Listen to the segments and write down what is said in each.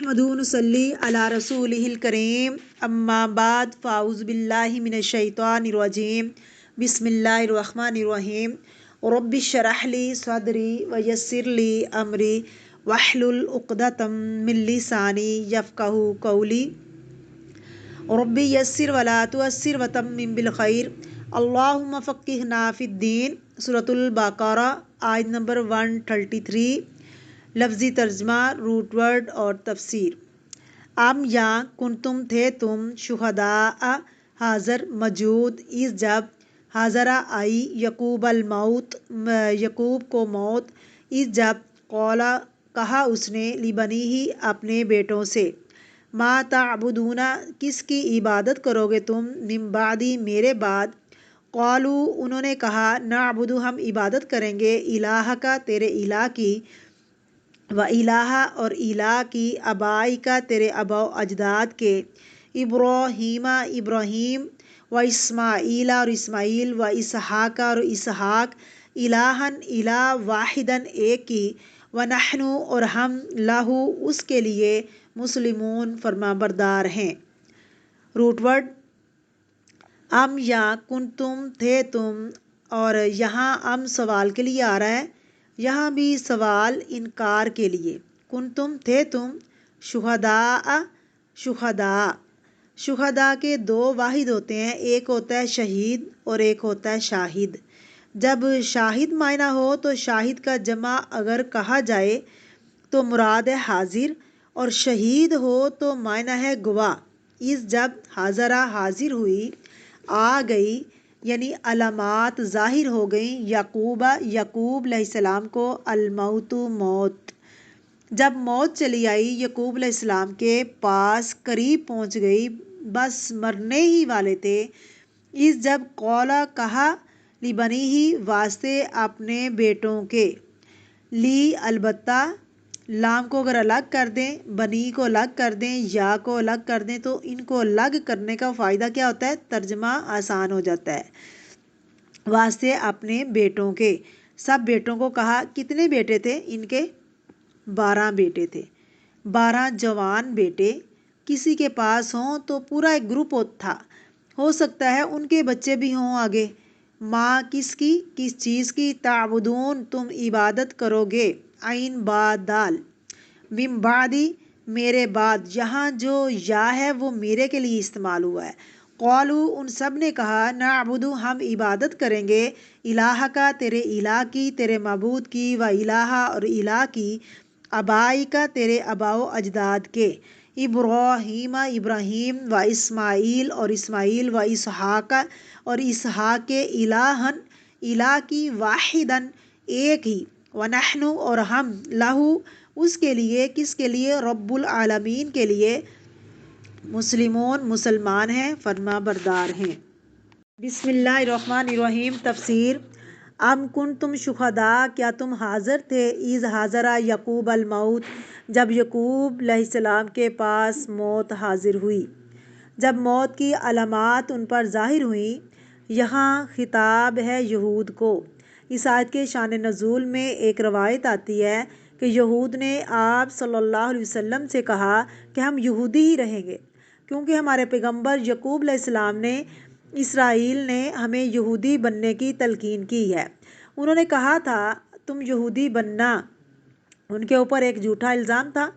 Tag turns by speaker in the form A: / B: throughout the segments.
A: نحمدہ ونصلی علی رسولہ الکریم اما بعد فاعوذ باللہ من الشیطان الرجیم بسم اللہ الرحمن الرحیم رب اشرح لی صدری ویسر لی امری واحلل عقدۃ من لسانی یفقہوا قولی رب یسر ولا تعسر وتمم بالخیر اللہم فقہنا فی الدین۔ سورۃ البقرہ آیت نمبر 133۔ لفظی ترجمہ، روٹ ورڈ اور تفسیر۔ ام یا کنتم تھے تم شہداء حاضر موجود اس جب حاضرہ آئی یعقوب الموت یعقوب کو موت اس جب قولا کہا اس نے لبنیہ اپنے بیٹوں سے ما تعبدون کس کی عبادت کرو گے تم من بعدی میرے بعد قالو انہوں نے کہا نعبد ہم عبادت کریں گے الہ کا تیرے الہ کی و الہ اور الہ کی ابائی کا تیرے آبا و اجداد کے ابراہیم ابراہیم و اسماعیل اور اسماعیل و اسحاق اور اسحاق الہن الہ واحدن ایک کی و نحن اور ہم لہو اس کے لیے مسلمون فرما بردار ہیں۔ روٹ ورڈ ام یا کنتم تھے تم، اور یہاں ام سوال کے لیے آ رہا ہے، یہاں بھی سوال انکار کے لیے۔ کنتم تھے تم شہداء شہداء شہداء کے دو واحد ہوتے ہیں، ایک ہوتا ہے شہید اور ایک ہوتا ہے شاہد۔ جب شاہد معنی ہو تو شاہد کا جمع اگر کہا جائے تو مراد ہے حاضر، اور شہید ہو تو معنی ہے گواہ۔ اس جب حاضرہ حاضر ہوئی، آ گئی یعنی علامات ظاہر ہو گئیں یعقوب علیہ السلام کو الموت موت۔ جب موت چلی آئی یعقوب علیہ السلام کے پاس، قریب پہنچ گئی، بس مرنے ہی والے تھے، اس جب قولا کہا لبنیہ واسطے اپنے بیٹوں کے، لی البتہ لام کو اگر الگ کر دیں، بنی کو الگ کر دیں، یا کو الگ کر دیں تو ان کو الگ کرنے کا فائدہ کیا ہوتا ہے؟ ترجمہ آسان ہو جاتا ہے۔ واسطے اپنے بیٹوں کے، سب بیٹوں کو کہا۔ کتنے بیٹے تھے ان کے؟ 12 بیٹے تھے، 12 جوان بیٹے۔ کسی کے پاس ہوں تو پورا ایک گروپ تھا، ہو سکتا ہے ان کے بچے بھی ہوں آگے۔ ماں کس کی؟ کس چیز کی؟ تعبدون تم عبادت کرو گے، عین با دال، من بعدی میرے بعد، یہاں جو یا ہے وہ میرے کے لیے استعمال ہوا ہے۔ قالو ان سب نے کہا نعبد ہم عبادت کریں گے الہ کا تیرے الہ کی، تیرے معبود کی، و الہ اور الہ کی ابائی کا تیرے آبا و اجداد کے، ابراہیم ابراہیم و اسماعیل اور اسماعیل و اسحاق اور اسحاق کے الہن الہ کی واحدن ایک ہی، و نحن اور ہم لہو اس کے لیے، کس کے لیے؟ رب العالمین کے لیے، مسلمون مسلمان ہیں، فرما بردار ہیں۔ بسم اللہ الرحمن الرحیم۔ تفسیر۔ ام کنتم شہداء کیا تم حاضر تھے اذ حاضرہ یعقوب الموت جب یعقوب علیہ السلام کے پاس موت حاضر ہوئی، جب موت کی علامات ان پر ظاہر ہوئیں۔ یہاں خطاب ہے یہود کو۔ اس آیت کے شان نزول میں ایک روایت آتی ہے کہ یہود نے آپ صلی اللہ علیہ وسلم سے کہا کہ ہم یہودی ہی رہیں گے، کیونکہ ہمارے پیغمبر یعقوب علیہ السلام نے اسرائیل نے ہمیں یہودی بننے کی تلقین کی ہے۔ انہوں نے کہا تھا تم یہودی بننا، ان کے اوپر ایک جھوٹا الزام تھا۔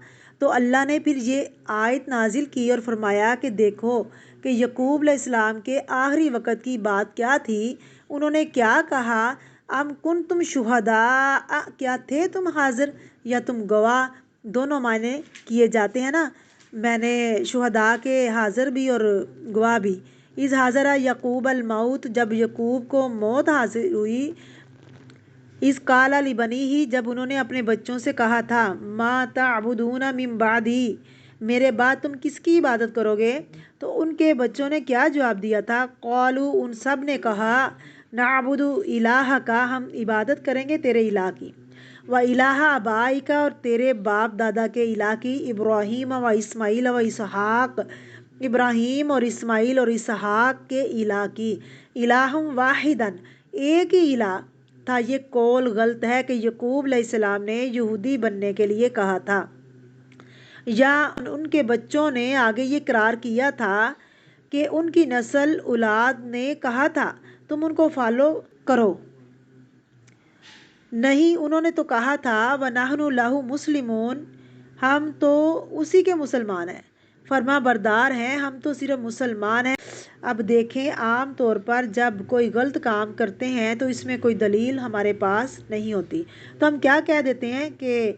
A: تو اللہ نے پھر یہ آیت نازل کی اور فرمایا کہ دیکھو کہ یعقوب علیہ السلام کے آخری وقت کی بات کیا تھی۔ انہوں نے کیا کہا؟ ام کنتم شہداء کیا تھے تم حاضر یا تم گواہ، دونوں معنی کیے جاتے ہیں نا، میں نے شہداء کے حاضر بھی اور گواہ بھی۔ اذ حاضرہ یعقوب الموت جب یعقوب کو موت حاضر ہوئی، اذ قال لبنیہ جب انہوں نے اپنے بچوں سے کہا تھا ما تعبدون من بعدی میرے بعد تم کس کی عبادت کرو گے، تو ان کے بچوں نے کیا جواب دیا تھا؟ قالو ان سب نے کہا نعبد الہ کا ہم عبادت کریں گے تیرے الہ کی، و الہ ابائی کا اور تیرے باپ دادا کے الہ کی، ابراہیم و اسماعیل و اسحاق ابراہیم اور اسماعیل اور اسحاق کے الہ کی، الہ واحدن ایک ہی الہ تھا۔ یہ قول غلط ہے کہ یعقوب علیہ السلام نے یہودی بننے کے لیے کہا تھا، یا ان کے بچوں نے آگے یہ اقرار کیا تھا کہ ان کی نسل اولاد نے کہا تھا تم ان کو فالو کرو؟ نہیں، انہوں نے تو کہا تھا وَنَحْنُ لَهُ مُسْلِمُونَ، ہم تو اسی کے مسلمان ہیں، فرما بردار ہیں، ہم تو صرف مسلمان ہیں۔ اب دیکھیں، عام طور پر جب کوئی غلط کام کرتے ہیں تو اس میں کوئی دلیل ہمارے پاس نہیں ہوتی، تو ہم کیا کہہ دیتے ہیں کہ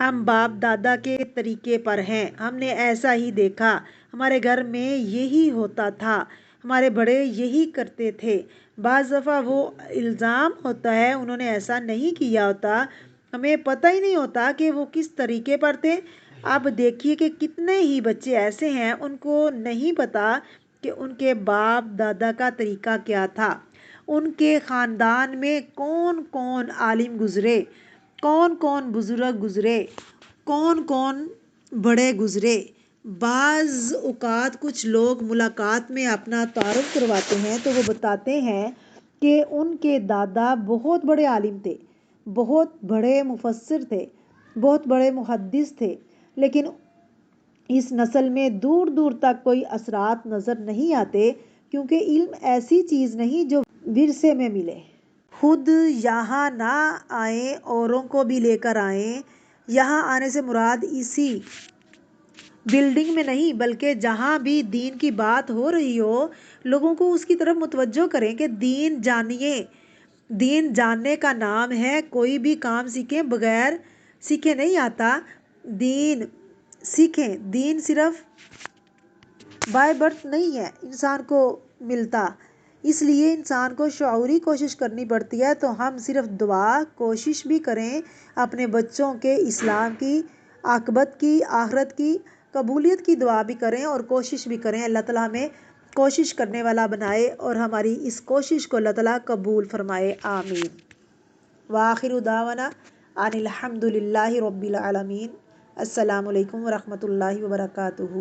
A: ہم باپ دادا کے طریقے پر ہیں، ہم نے ایسا ہی دیکھا، ہمارے گھر میں یہی ہوتا تھا، ہمارے بڑے یہی کرتے تھے۔ بعض دفعہ وہ الزام ہوتا ہے انہوں نے ایسا نہیں کیا ہوتا، ہمیں پتہ ہی نہیں ہوتا کہ وہ کس طریقے پر تھے۔ اب دیکھیے کہ کتنے ہی بچے ایسے ہیں ان کو نہیں پتہ کہ ان کے باپ دادا کا طریقہ کیا تھا، ان کے خاندان میں کون کون عالم گزرے، کون کون بزرگ گزرے، کون کون بڑے گزرے۔ بعض اوقات کچھ لوگ ملاقات میں اپنا تعارف کرواتے ہیں تو وہ بتاتے ہیں کہ ان کے دادا بہت بڑے عالم تھے، بہت بڑے مفسر تھے، بہت بڑے محدث تھے، لیکن اس نسل میں دور دور تک کوئی اثرات نظر نہیں آتے، کیونکہ علم ایسی چیز نہیں جو ورثے میں ملے۔ خود یہاں نہ آئیں، اوروں کو بھی لے کر آئیں۔ یہاں آنے سے مراد اسی بلڈنگ میں نہیں بلکہ جہاں بھی دین کی بات ہو رہی ہو، لوگوں کو اس کی طرف متوجہ کریں کہ دین جانیے۔ دین جاننے کا نام ہے، کوئی بھی کام سیکھیں، بغیر سیکھے نہیں آتا۔ دین سیکھیں، دین صرف بائی برتھ نہیں ہے انسان کو ملتا، اس لیے انسان کو شعوری کوشش کرنی پڑتی ہے۔ تو ہم صرف دعا کوشش بھی کریں اپنے بچوں کے اسلام کی، عاقبت کی، آخرت کی، قبولیت کی دعا بھی کریں اور کوشش بھی کریں۔ اللہ تعالیٰ ہمیں کوشش کرنے والا بنائے اور ہماری اس کوشش کو اللہ تعالیٰ قبول فرمائے، آمین۔ وآخر دعوانا ان الحمد للہ رب العالمین۔ السلام علیکم ورحمۃ اللہ وبرکاتہ۔